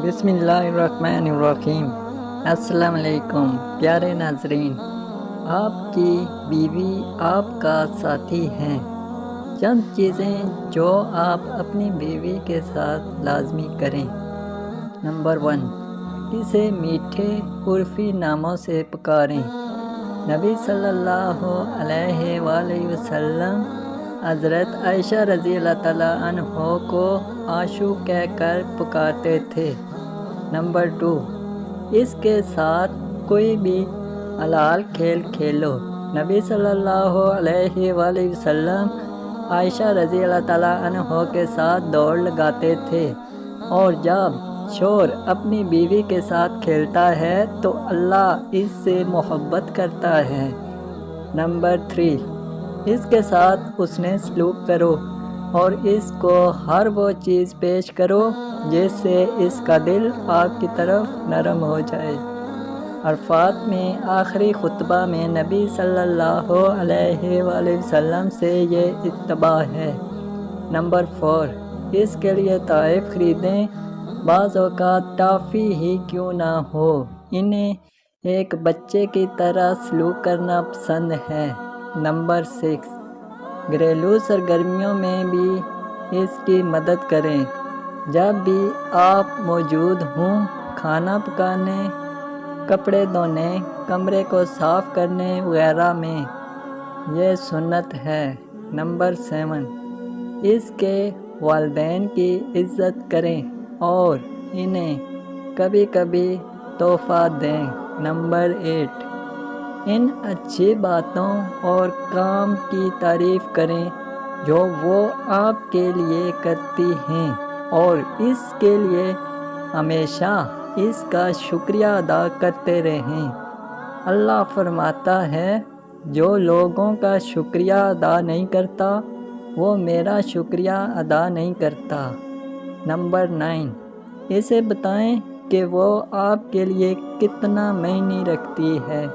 بسم اللہ الرحمن الرحیم۔ السلام علیکم پیارے ناظرین، آپ کی بیوی آپ کا ساتھی ہیں۔ چند چیزیں جو آپ اپنی بیوی کے ساتھ لازمی کریں۔ نمبر 1، اسے میٹھے عرفی ناموں سے پکاریں۔ نبی صلی اللہ علیہ وآلہ وسلم حضرت عائشہ رضی اللہ تعالیٰ عنہ کو آشو کہہ کر پکارتے تھے۔ نمبر 2، اس کے ساتھ کوئی بھی حلال کھیل کھیلو۔ نبی صلی اللہ علیہ وآلہ وسلم عائشہ رضی اللہ تعالیٰ عنہ کے ساتھ دوڑ لگاتے تھے، اور جب شوہر اپنی بیوی کے ساتھ کھیلتا ہے تو اللہ اس سے محبت کرتا ہے۔ نمبر 3، اس کے ساتھ حسن سلوک کرو اور اس کو ہر وہ چیز پیش کرو جس سے اس کا دل آپ کی طرف نرم ہو جائے۔ عرفات میں آخری خطبہ میں نبی صلی اللہ علیہ وآلہ وسلم سے یہ اتباع ہے۔ نمبر 4، اس کے لیے تحائف خریدیں، بعض اوقات ٹافی ہی کیوں نہ ہو، انہیں ایک بچے کی طرح سلوک کرنا پسند ہے۔ نمبر 6، گھریلو سرگرمیوں میں بھی اس کی مدد کریں۔ جب بھی آپ موجود ہوں، کھانا پکانے، کپڑے دھونے، کمرے کو صاف کرنے وغیرہ میں، یہ سنت ہے۔ نمبر 7، اس کے والدین کی عزت کریں اور انہیں کبھی کبھی تحفہ دیں۔ نمبر 8، ان اچھی باتوں اور کام کی تعریف کریں جو وہ آپ کے لیے کرتی ہیں، اور اس کے لیے ہمیشہ اس کا شکریہ ادا کرتے رہیں۔ اللہ فرماتا ہے، جو لوگوں کا شکریہ ادا نہیں کرتا وہ میرا شکریہ ادا نہیں کرتا۔ نمبر 9، اسے بتائیں کہ وہ آپ کے لیے کتنا معنی رکھتی ہے،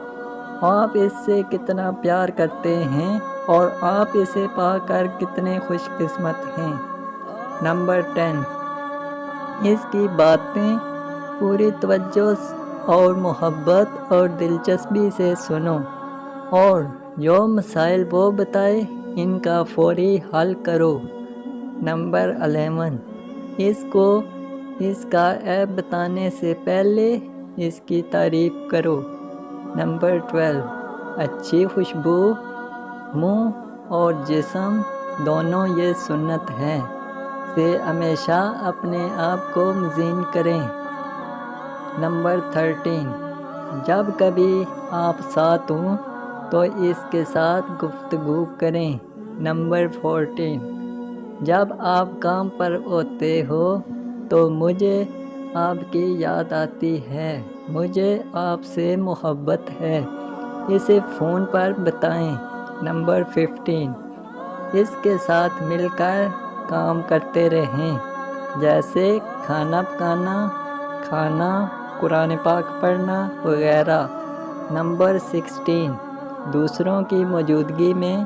آپ اس سے کتنا پیار کرتے ہیں اور آپ اسے پا کر کتنے خوش قسمت ہیں۔ نمبر 10، اس کی باتیں پوری توجہ اور محبت اور دلچسپی سے سنو، اور جو مسائل وہ بتائے ان کا فوری حل کرو۔ نمبر 11، اس کو اس کا عیب بتانے سے پہلے اس کی تعریف کرو۔ نمبر 12، اچھی خوشبو منہ اور جسم دونوں، یہ سنت ہے، سے ہمیشہ اپنے آپ کو مزین کریں۔ نمبر 13، جب کبھی آپ ساتھ ہوں تو اس کے ساتھ گفتگو کریں۔ نمبر 14، جب آپ کام پر ہوتے ہو تو مجھے آپ کی یاد آتی ہے، مجھے آپ سے محبت ہے، اسے فون پر بتائیں۔ نمبر 15، اس کے ساتھ مل کر کام کرتے رہیں، جیسے کھانا پکانا، کھانا، قرآن پاک پڑھنا وغیرہ۔ نمبر 16، دوسروں کی موجودگی میں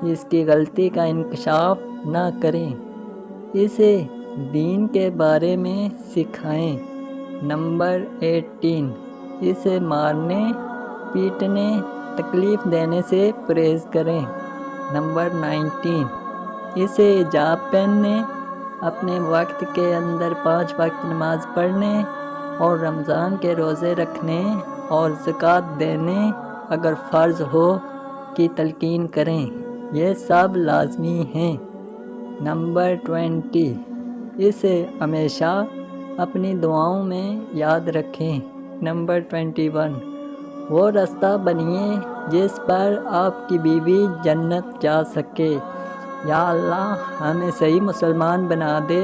اس کی غلطی کا انکشاف نہ کریں، اسے دین کے بارے میں سکھائیں۔ نمبر 18، اسے مارنے، پیٹنے، تکلیف دینے سے پرہیز کریں۔ نمبر 19، اسے حجاب پہننے، اپنے وقت کے اندر 5 وقت نماز پڑھنے اور رمضان کے روزے رکھنے اور زکوٰۃ دینے اگر فرض ہو کی تلقین کریں، یہ سب لازمی ہیں۔ نمبر 20، اسے ہمیشہ اپنی دعاؤں میں یاد رکھیں۔ نمبر 21، وہ راستہ بنیے جس پر آپ کی بیوی جنت جا سکے۔ یا اللہ ہمیں صحیح مسلمان بنا دے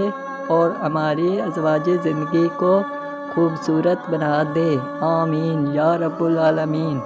اور ہماری ازواج زندگی کو خوبصورت بنا دے، آمین یا رب العالمین۔